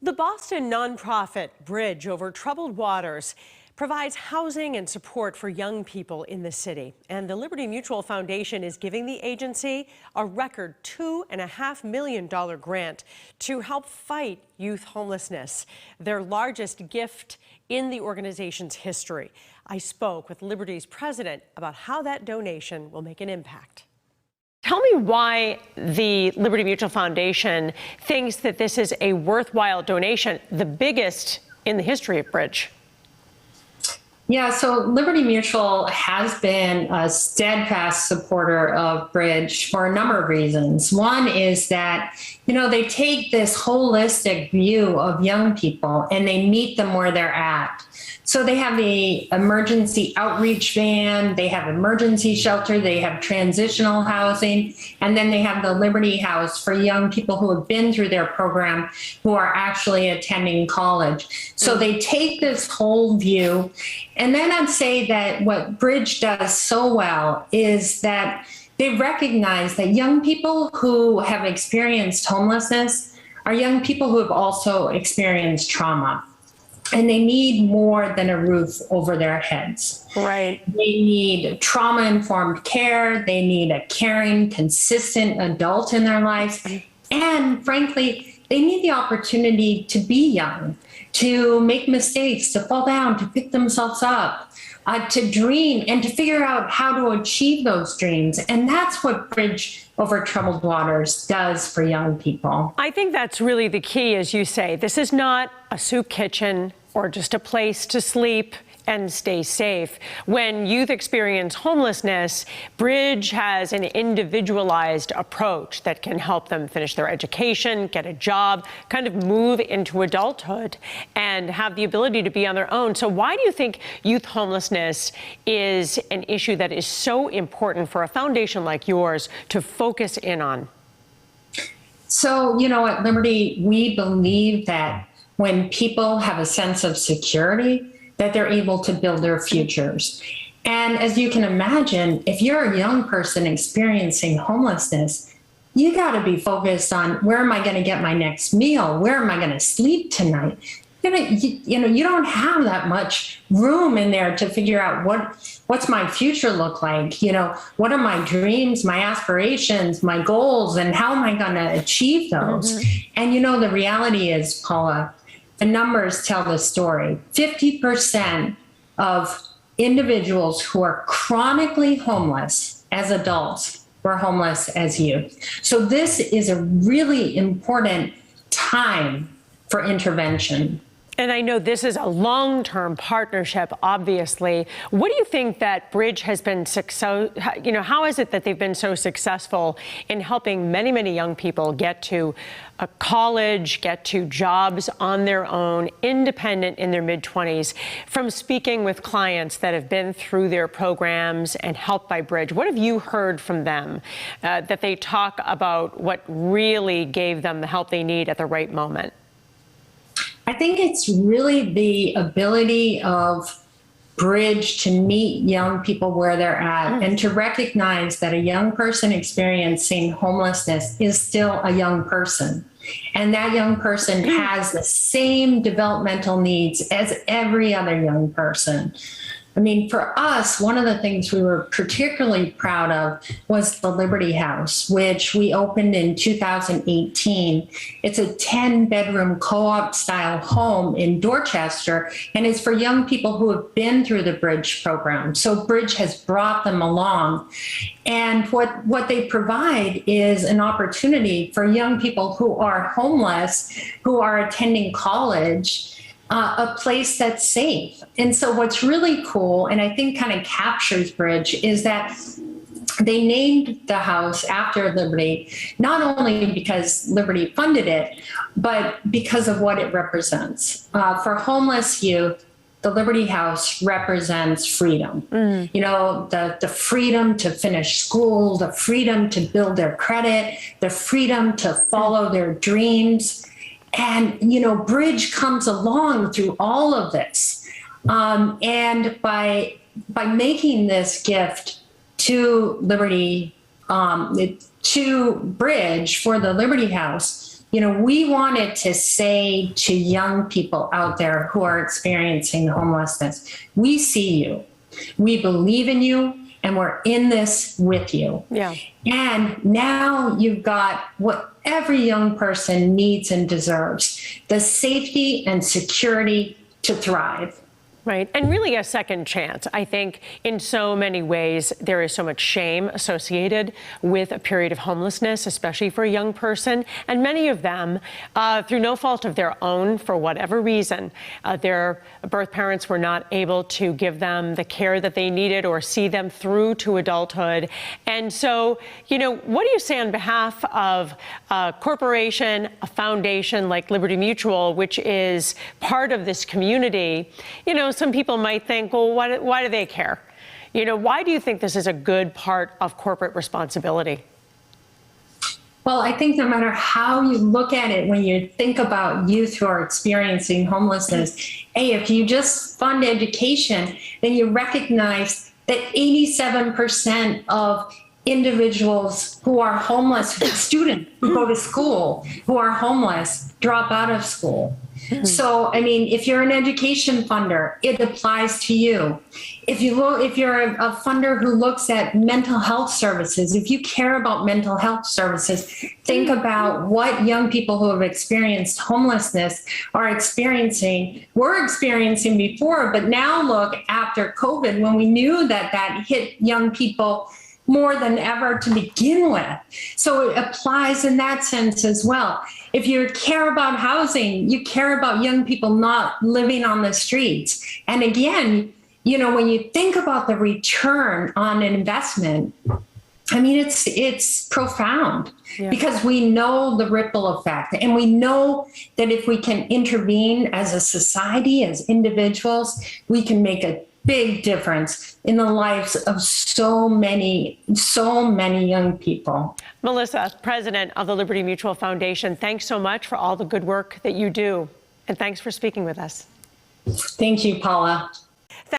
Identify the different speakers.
Speaker 1: The Boston nonprofit Bridge Over Troubled Waters provides housing and support for young people in the city. And the Liberty Mutual Foundation is giving the agency a record $2.5 million grant to help fight youth homelessness, their largest gift in the organization's history. I spoke with Liberty's president about how that donation will make an impact. Tell me why the Liberty Mutual Foundation thinks that this is a worthwhile donation, the biggest in the history of Bridge.
Speaker 2: Yeah, so Liberty Mutual has been a steadfast supporter of Bridge for a number of reasons. One is that, they take this holistic view of young people and they meet them where they're at. So they have the emergency outreach van, they have emergency shelter, they have transitional housing, and then they have the Liberty House for young people who have been through their program who are actually attending college. So they take this whole view. And then I'd say that what Bridge does so well is that they recognize that young people who have experienced homelessness are young people who have also experienced trauma. And they need more than a roof over their heads.
Speaker 1: Right.
Speaker 2: They need trauma-informed care. They need a caring, consistent adult in their lives. And frankly, they need the opportunity to be young, to make mistakes, to fall down, to pick themselves up, to dream, and to figure out how to achieve those dreams. And that's what Bridge Over Troubled Waters does for young people.
Speaker 1: I think that's really the key, as you say. This is not a soup kitchen or just a place to sleep and stay safe. When youth experience homelessness, Bridge has an individualized approach that can help them finish their education, get a job, kind of move into adulthood and have the ability to be on their own. So why do you think youth homelessness is an issue that is so important for a foundation like yours to focus in on?
Speaker 2: So, at Liberty, we believe that when people have a sense of security, that they're able to build their futures. And as you can imagine, if you're a young person experiencing homelessness, you got to be focused on, where am I going to get my next meal? Where am I going to sleep tonight? You don't have that much room in there to figure out what's my future look like? What are my dreams, my aspirations, my goals, and how am I going to achieve those? And the reality is, Paula, the numbers tell the story. 50% of individuals who are chronically homeless as adults were homeless as youth. So this is a really important time for intervention.
Speaker 1: And I know this is a long-term partnership, obviously. What do you think that Bridge has been how is it that they've been so successful in helping many, many young people get to a college, get to jobs on their own, independent in their mid-20s? From speaking with clients that have been through their programs and helped by Bridge, what have you heard from them that they talk about what really gave them the help they need at the right moment?
Speaker 2: I think it's really the ability of Bridge to meet young people where they're at and to recognize that a young person experiencing homelessness is still a young person. And that young person has the same developmental needs as every other young person. I mean, for us, one of the things we were particularly proud of was the Liberty House, which we opened in 2018. It's a 10-bedroom co-op style home in Dorchester, and it's for young people who have been through the Bridge program. So Bridge has brought them along. And what they provide is an opportunity for young people who are homeless, who are attending college, a place that's safe. And so what's really cool, and I think kind of captures Bridge, is that they named the house after Liberty, not only because Liberty funded it, but because of what it represents. For homeless youth, the Liberty House represents freedom. The freedom to finish school, the freedom to build their credit, the freedom to follow their dreams. And, Bridge comes along through all of this. And by making this gift to Liberty, to Bridge for the Liberty House, we wanted to say to young people out there who are experiencing homelessness, we see you, we believe in you, and we're in this with you.
Speaker 1: Yeah.
Speaker 2: And now you've got what every young person needs and deserves, the safety and security to thrive.
Speaker 1: Right. And really a second chance. I think in so many ways, there is so much shame associated with a period of homelessness, especially for a young person. And many of them, through no fault of their own, for whatever reason, their birth parents were not able to give them the care that they needed or see them through to adulthood. And so, what do you say on behalf of a corporation, a foundation like Liberty Mutual, which is part of this community? Some people might think, well, why do they care? Why do you think this is a good part of corporate responsibility?
Speaker 2: Well, I think no matter how you look at it, when you think about youth who are experiencing homelessness, if you just fund education, then you recognize that 87% of individuals who are homeless, students who go to school, who are homeless, drop out of school. So, if you're an education funder, it applies to you. If you're a funder who looks at mental health services, if you care about mental health services, think about what young people who have experienced homelessness are experiencing. We're experiencing before, but now look after COVID, when we knew that hit young people more than ever to begin with. So it applies in that sense as well. If you care about housing, you care about young people not living on the streets. And again, when you think about the return on an investment, it's profound. Yeah. Because we know the ripple effect, and we know that if we can intervene as a society, as individuals, we can make a big difference in the lives of so many young people.
Speaker 1: Melissa, president of the Liberty Mutual Foundation, thanks so much for all the good work that you do. And thanks for speaking with us.
Speaker 2: Thank you, Paula.